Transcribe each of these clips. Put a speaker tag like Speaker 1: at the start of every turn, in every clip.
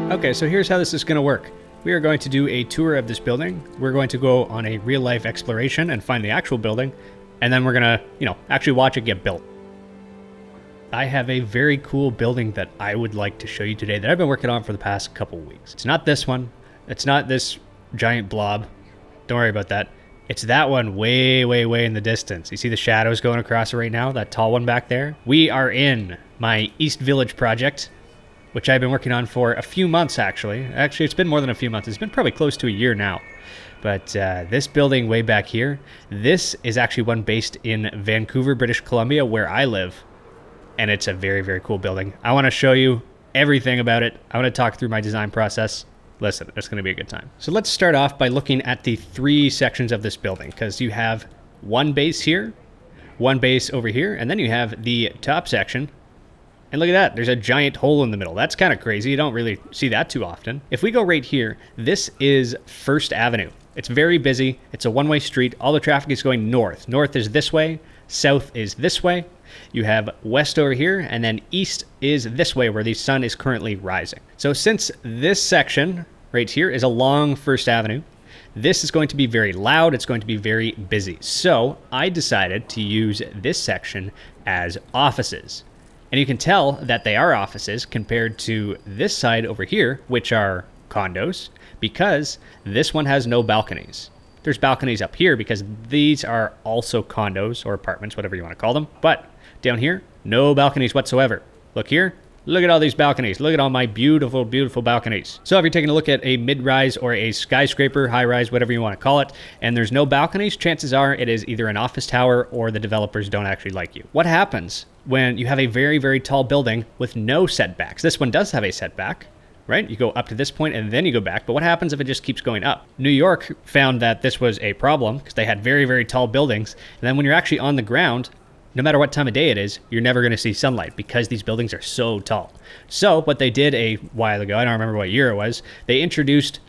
Speaker 1: Okay, so here's how this is going to work. We are going to do a tour of this building. We're going to go on a real life exploration and find the actual building. And then we're going to, actually watch it get built. I have a very cool building that I would like to show you today that I've been working on for the past couple weeks. It's not this one. It's not this giant blob. Don't worry about that. It's that one way, way, way in the distance. You see the shadows going across it right now? That tall one back there? We are in my EastVillage project, which I've been working on for a few months, actually. Actually, it's been more than a few months. It's been probably close to a year now. But this building way back here, this is actually one based in Vancouver, British Columbia, where I live. And it's a very, very cool building. I want to show you everything about it. I want to talk through my design process. Listen, it's going to be a good time. So let's start off by looking at the three sections of this building, because you have one base here, one base over here, and then you have the top section. And look at that, there's a giant hole in the middle. That's kind of crazy. You don't really see that too often. If we go right here, this is First Avenue. It's very busy. It's a one-way street. All the traffic is going north. North is this way. South is this way. You have west over here, and then east is this way where the sun is currently rising. So since this section right here is along First Avenue, this is going to be very loud. It's going to be very busy. So I decided to use this section as offices. And you can tell that they are offices compared to this side over here, which are condos, because this one has no balconies. There's balconies up here because these are also condos or apartments, whatever you want to call them. But down here, no balconies whatsoever. Look here. Look at all these balconies. Look at all my beautiful, beautiful balconies. So if you're taking a look at a mid-rise or a skyscraper, high-rise, whatever you want to call it, and there's no balconies, chances are it is either an office tower or the developers don't actually like you. What happens when you have a very, very tall building with no setbacks? This one does have a setback, right? You go up to this point and then you go back. But what happens if it just keeps going up? New York found that this was a problem because they had very, very tall buildings. And then when you're actually on the ground, no matter what time of day it is, you're never going to see sunlight because these buildings are so tall. So what they did a while ago, I don't remember what year it was, they introduced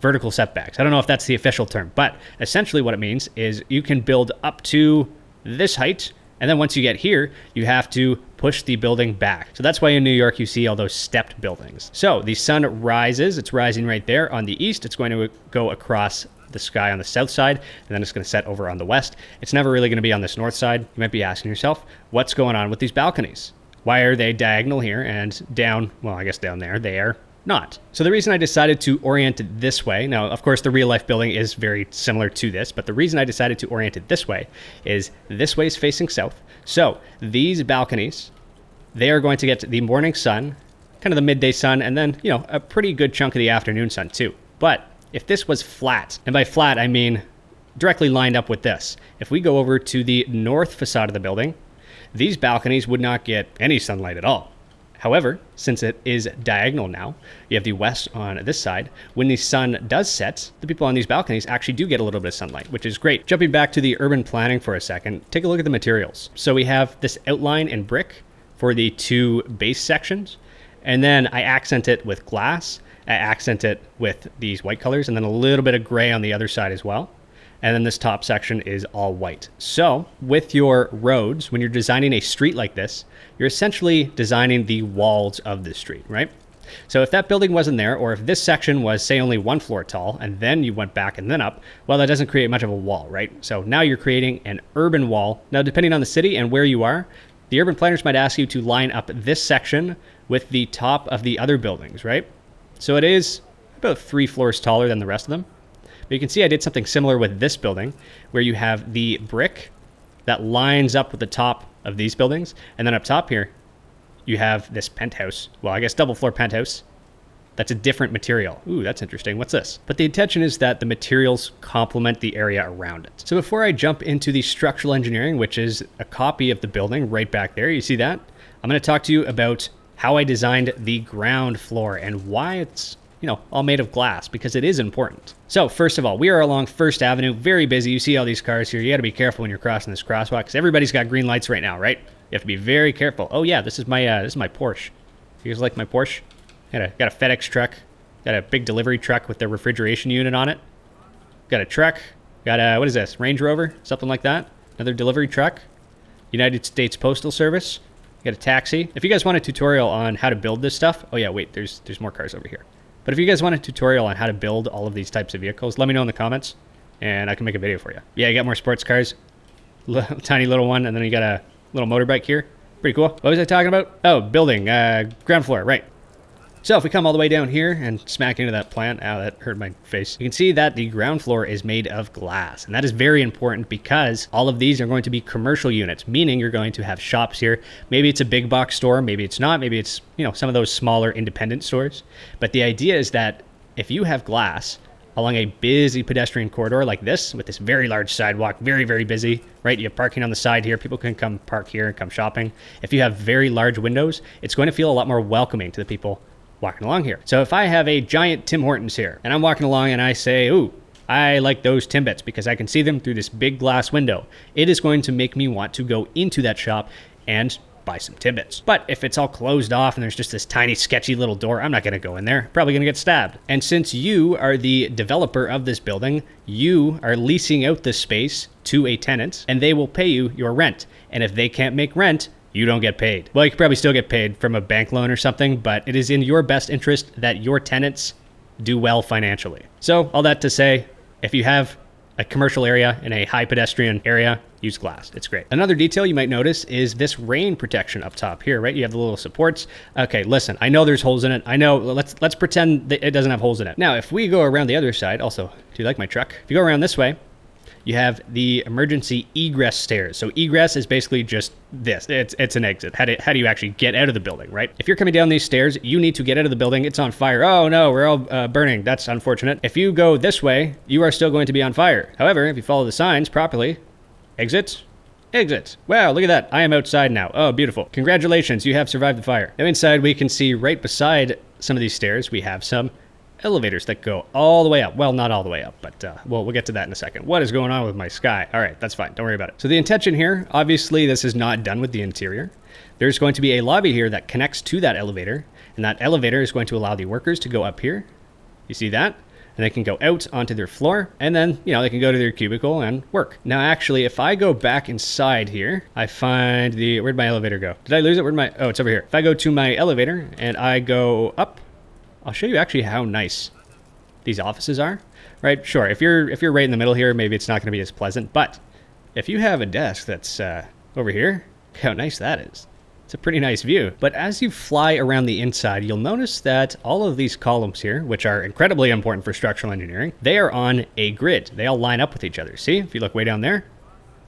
Speaker 1: vertical setbacks. I don't know if that's the official term, but essentially what it means is you can build up to this height, and then once you get here, you have to push the building back. So that's why in New York you see all those stepped buildings. So the sun rises, it's rising right there on the east. It's going to go across the sky on the south side, and then it's going to set over on the west. It's never really going to be on this north side. You might be asking yourself, what's going on with these balconies? Why are they diagonal here and down, well, I guess down there, they are not. So the reason I decided to orient it this way, now of course the real life building is very similar to this, but the reason I decided to orient it this way is this way is facing south. So these balconies, they are going to get the morning sun, kind of the midday sun, and then, a pretty good chunk of the afternoon sun too. But if this was flat, and by flat I mean directly lined up with this, if we go over to the north facade of the building, these balconies would not get any sunlight at all. However, since it is diagonal now, you have the west on this side. When the sun does set, the people on these balconies actually do get a little bit of sunlight, which is great. Jumping back to the urban planning for a second, take a look at the materials. So we have this outline in brick for the two base sections, and then I accent it with glass. I accent it with these white colors, and then a little bit of gray on the other side as well. And then this top section is all white. So with your roads, when you're designing a street like this, you're essentially designing the walls of the street, right? So if that building wasn't there, or if this section was, say, only one floor tall, and then you went back and then up, well, that doesn't create much of a wall, right? So now you're creating an urban wall. Now, depending on the city and where you are, the urban planners might ask you to line up this section with the top of the other buildings, right? So it is about 3 floors taller than the rest of them. But you can see I did something similar with this building, where you have the brick that lines up with the top of these buildings. And then up top here, you have this penthouse. Well, I guess double floor penthouse. That's a different material. Ooh, that's interesting. What's this? But the intention is that the materials complement the area around it. So before I jump into the structural engineering, which is a copy of the building right back there, you see that? I'm going to talk to you about how I designed the ground floor and why it's all made of glass, because it is important. So first of all, we are along First Avenue, very busy. You see all these cars here. You got to be careful when you're crossing this crosswalk because everybody's got green lights right now, right? You have to be very careful. Oh yeah, this is my Porsche. You guys like my Porsche? Got a FedEx truck. Got a big delivery truck with the refrigeration unit on it. Got a truck. Got a, what is this? Range Rover, something like that. Another delivery truck. United States Postal Service. Got a taxi. If you guys want a tutorial on how to build this stuff, oh yeah, wait, there's more cars over here. But if you guys want a tutorial on how to build all of these types of vehicles, let me know in the comments and I can make a video for you. Yeah, you got more sports cars, tiny little one, and then you got a little motorbike here. Pretty cool. What was I talking about? Oh, building, ground floor, right. So if we come all the way down here and smack into that plant, ow, that hurt my face. You can see that the ground floor is made of glass. And that is very important because all of these are going to be commercial units, meaning you're going to have shops here. Maybe it's a big box store, maybe it's not, maybe it's, some of those smaller independent stores. But the idea is that if you have glass along a busy pedestrian corridor like this, with this very large sidewalk, very, very busy, right? You have parking on the side here. People can come park here and come shopping. If you have very large windows, it's going to feel a lot more welcoming to the people walking along here. So if I have a giant Tim Hortons here and I'm walking along and I say, ooh, I like those Timbits because I can see them through this big glass window, it is going to make me want to go into that shop and buy some Timbits. But if it's all closed off and there's just this tiny sketchy little door, I'm not going to go in there. Probably going to get stabbed. And since you are the developer of this building, you are leasing out this space to a tenant and they will pay you your rent. And if they can't make rent, you don't get paid. Well, you could probably still get paid from a bank loan or something, but it is in your best interest that your tenants do well financially. So all that to say, if you have a commercial area in a high pedestrian area, use glass. It's great. Another detail you might notice is this rain protection up top here, right? You have the little supports. Okay, listen, I know there's holes in it. I know, let's pretend that it doesn't have holes in it. Now, if we go around the other side, also, do you like my truck? If you go around this way, you have the emergency egress stairs. So egress is basically just this. It's an exit. How do you actually get out of the building, right? If you're coming down these stairs, you need to get out of the building. It's on fire. Oh no, we're all burning. That's unfortunate. If you go this way, you are still going to be on fire. However, if you follow the signs properly, exit, exit. Wow, look at that. I am outside now. Oh, beautiful. Congratulations, you have survived the fire. Now inside, we can see right beside some of these stairs, we have some elevators that go all the way up. Well, not all the way up, but we'll get to that in a second. What is going on with my sky? All right, that's fine. Don't worry about it. So the intention here, obviously this is not done with the interior. There's going to be a lobby here that connects to that elevator, and that elevator is going to allow the workers to go up here. You see that? And they can go out onto their floor, and then, they can go to their cubicle and work. Now, actually, if I go back inside here, I find where'd my elevator go? Did I lose it? Oh, it's over here. If I go to my elevator and I go up, I'll show you actually how nice these offices are, right? Sure, if you're right in the middle here, maybe it's not going to be as pleasant, but if you have a desk that's over here, look how nice that is. It's a pretty nice view. But as you fly around the inside, you'll notice that all of these columns here, which are incredibly important for structural engineering, they are on a grid. They all line up with each other. See, if you look way down there,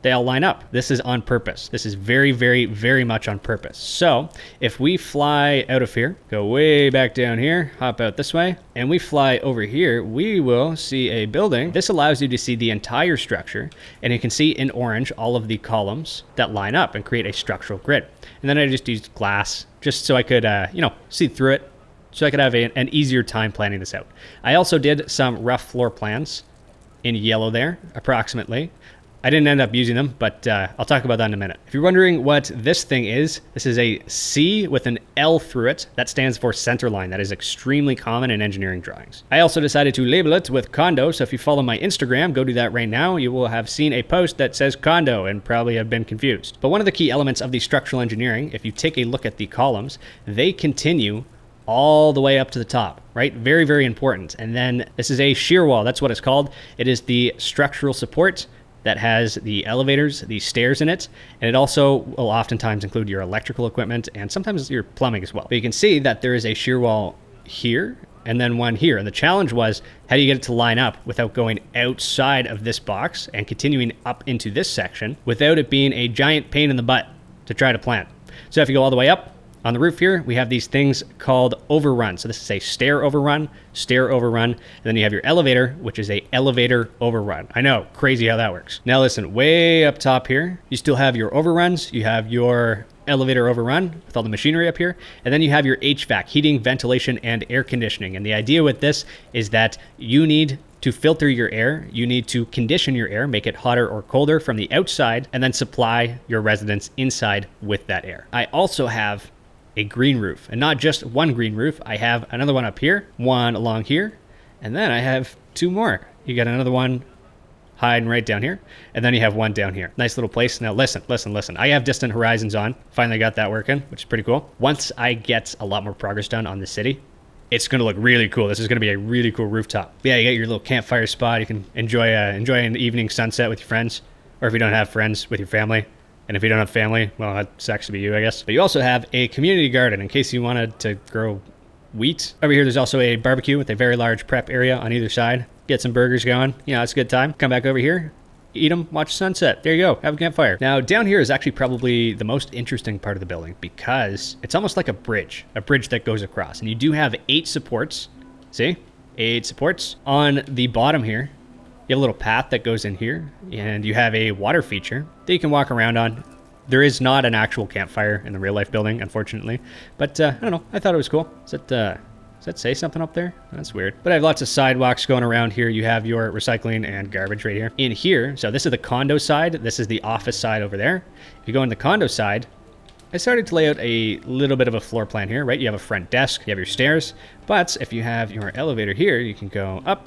Speaker 1: they all line up. This is on purpose. This is very, very, very much on purpose. So if we fly out of here, go way back down here, hop out this way, and we fly over here, we will see a building. This allows you to see the entire structure, and you can see in orange all of the columns that line up and create a structural grid. And then I just used glass just so I could, see through it, so I could have an easier time planning this out. I also did some rough floor plans in yellow there, approximately. I didn't end up using them, but I'll talk about that in a minute. If you're wondering what this thing is, this is a C with an L through it. That stands for center line. That is extremely common in engineering drawings. I also decided to label it with condo, so if you follow my Instagram, go do that right now. You will have seen a post that says condo and probably have been confused. But one of the key elements of the structural engineering, if you take a look at the columns, they continue all the way up to the top, right? Very, very important. And then this is a shear wall. That's what it's called. It is the structural support that has the elevators, the stairs in it, and it also will oftentimes include your electrical equipment and sometimes your plumbing as well. But you can see that there is a shear wall here and then one here. And the challenge was, how do you get it to line up without going outside of this box and continuing up into this section without it being a giant pain in the butt to try to plant? So if you go all the way up, on the roof here, we have these things called overruns. So this is a stair overrun, and then you have your elevator, which is a elevator overrun. I know, crazy how that works. Now listen, way up top here, you still have your overruns, you have your elevator overrun with all the machinery up here, and then you have your HVAC, heating, ventilation, and air conditioning. And the idea with this is that you need to filter your air, you need to condition your air, make it hotter or colder from the outside, and then supply your residents inside with that air. I also have a green roof, and not just one green roof. I have another one up here, one along here, and then I have two more. You got another one hiding right down here, and then you have one down here. Nice little place. Now listen. I have distant horizons on. Finally got that working, which is pretty cool. Once I get a lot more progress done on the city, it's going to look really cool. This is going to be a really cool rooftop. Yeah, you got your little campfire spot. You can enjoy an evening sunset with your friends, or if you don't have friends, with your family. And if you don't have family, well, that sucks to be you, I guess. But you also have a community garden in case you wanted to grow wheat. Over here, there's also a barbecue with a very large prep area on either side. Get some burgers going. You know, it's a good time. Come back over here, eat them, watch the sunset. There you go. Have a campfire. Now, down here is actually probably the most interesting part of the building because it's almost like a bridge that goes across. And you do have 8 supports. See? 8 supports. On the bottom here, you have a little path that goes in here, and you have a water feature that you can walk around on. There is not an actual campfire in the real life building, unfortunately, but I don't know. I thought it was cool. Does that say something up there? That's weird. But I have lots of sidewalks going around here. You have your recycling and garbage right here. In here, so this is the condo side. This is the office side over there. If you go in the condo side, I started to lay out a little bit of a floor plan here, right? You have a front desk, you have your stairs, but if you have your elevator here, you can go up,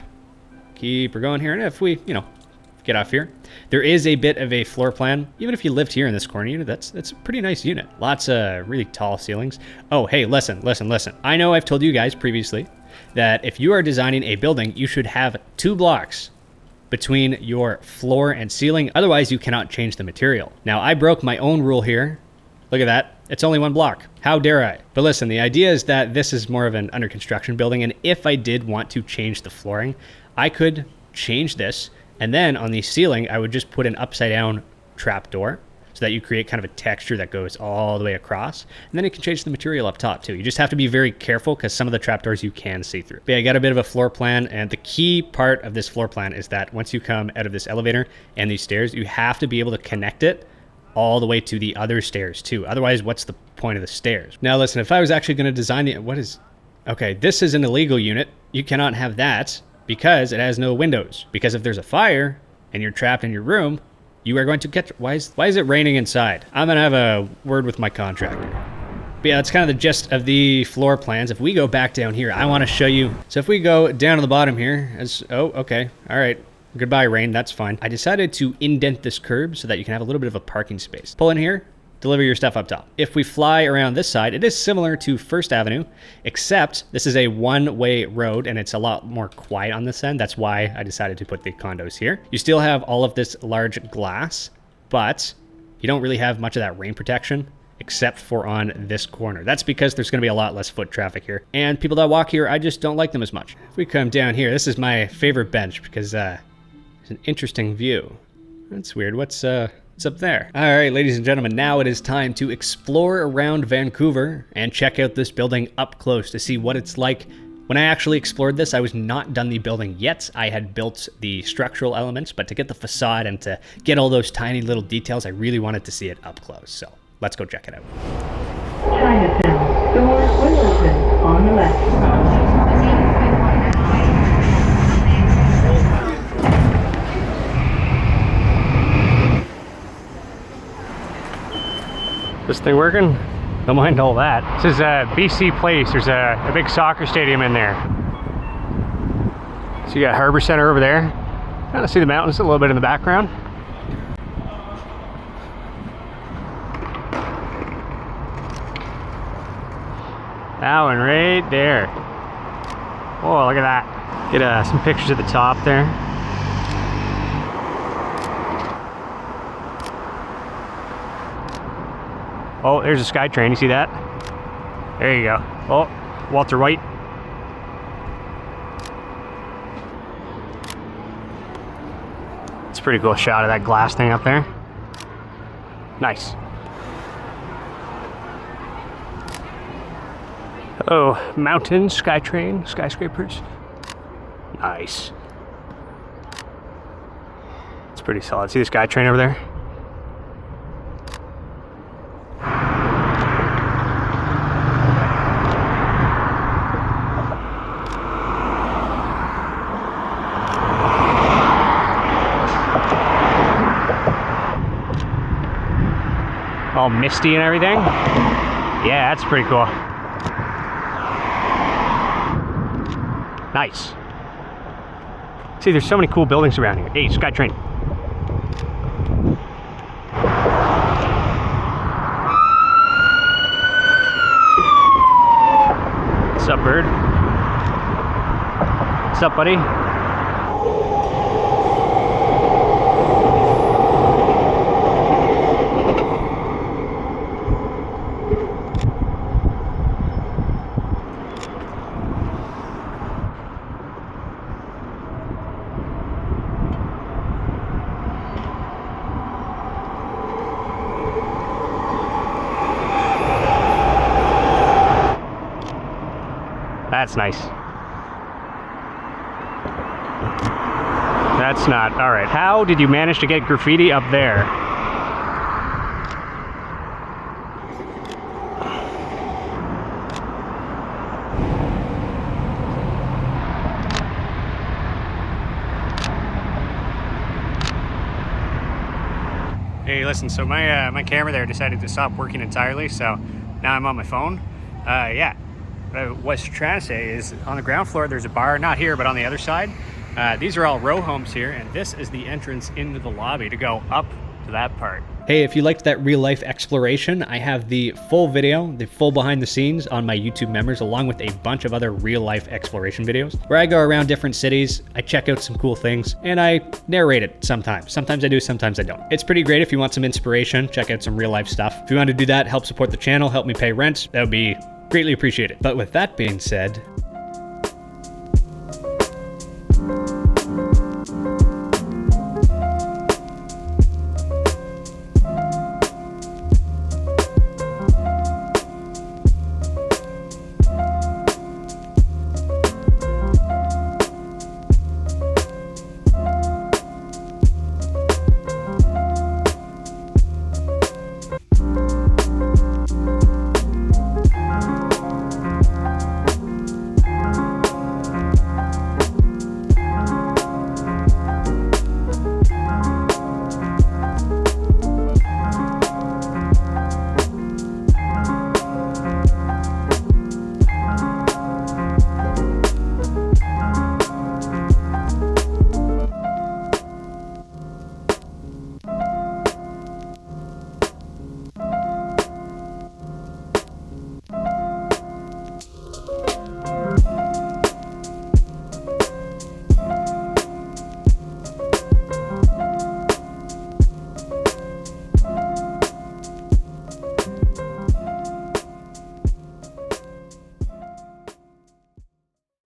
Speaker 1: keep going here, and if we, get off here, there is a bit of a floor plan. Even if you lived here in this corner unit, that's a pretty nice unit. Lots of really tall ceilings. Oh, hey, listen. I know I've told you guys previously that if you are designing a building, you should have 2 blocks between your floor and ceiling. Otherwise, you cannot change the material. Now, I broke my own rule here. Look at that. It's only 1 block. How dare I? But listen, the idea is that this is more of an under construction building, and if I did want to change the flooring, I could change this, and then on the ceiling, I would just put an upside down trapdoor so that you create kind of a texture that goes all the way across. And then you can change the material up top too. You just have to be very careful because some of the trapdoors you can see through. But yeah, I got a bit of a floor plan, and the key part of this floor plan is that once you come out of this elevator and these stairs, you have to be able to connect it all the way to the other stairs too. Otherwise, what's the point of the stairs? Now listen, if I was actually going to design okay, this is an illegal unit. You cannot have that because it has no windows. Because if there's a fire and you're trapped in your room, you are going to catch... Why is it raining inside? I'm going to have a word with my contractor. But yeah, that's kind of the gist of the floor plans. If we go back down here, I want to show you. So if we go down to the bottom here, okay. All right. Goodbye, rain. That's fine. I decided to indent this curb so that you can have a little bit of a parking space. Pull in here, deliver your stuff up top. If we fly around this side, it is similar to First Avenue, except this is a one-way road and it's a lot more quiet on this end. That's why I decided to put the condos here. You still have all of this large glass, but you don't really have much of that rain protection except for on this corner. That's because there's gonna be a lot less foot traffic here. And people that walk here, I just don't like them as much. If we come down here, this is my favorite bench because it's an interesting view. That's weird. What's up there? All right, ladies and gentlemen, now it is time to explore around Vancouver and check out this building up close to see what it's like. When I actually explored this, I was not done the building yet. I had built the structural elements, but to get the facade and to get all those tiny little details, I really wanted to see it up close. So let's go check it out.
Speaker 2: Chinatown. Door will open on the left.
Speaker 1: This thing working? Don't mind all that. This is BC Place. There's a big soccer stadium in there. So you got Harbor Center over there. Kind of see the mountains a little bit in the background. That one right there. Oh, look at that. Get some pictures at the top there. Oh, there's a SkyTrain, you see that? There you go. Oh, Walter White. It's a pretty cool shot of that glass thing up there. Nice. Oh, mountains, SkyTrain, skyscrapers. Nice. It's pretty solid. See the SkyTrain over there? All misty and everything. Yeah, that's pretty cool. Nice. See, there's so many cool buildings around here. Hey, SkyTrain. What's up, bird? What's up, buddy? That's nice. That's not, all right. How did you manage to get graffiti up there? Hey, listen, so my camera there decided to stop working entirely, so now I'm on my phone. Yeah. What I was trying to say is on the ground floor there's a bar, not here but on the other side. These are all row homes here, and this is the entrance into the lobby to go up to that part. Hey, if you liked that real life exploration, I have the full video, the full behind the scenes on my YouTube members, along with a bunch of other real life exploration videos where I go around different cities, I check out some cool things, and I narrate it sometimes. Sometimes I do, sometimes I don't. It's pretty great if you want some inspiration, check out some real life stuff. If you want to do that, help support the channel, help me pay rent, that would be greatly appreciated. But with that being said,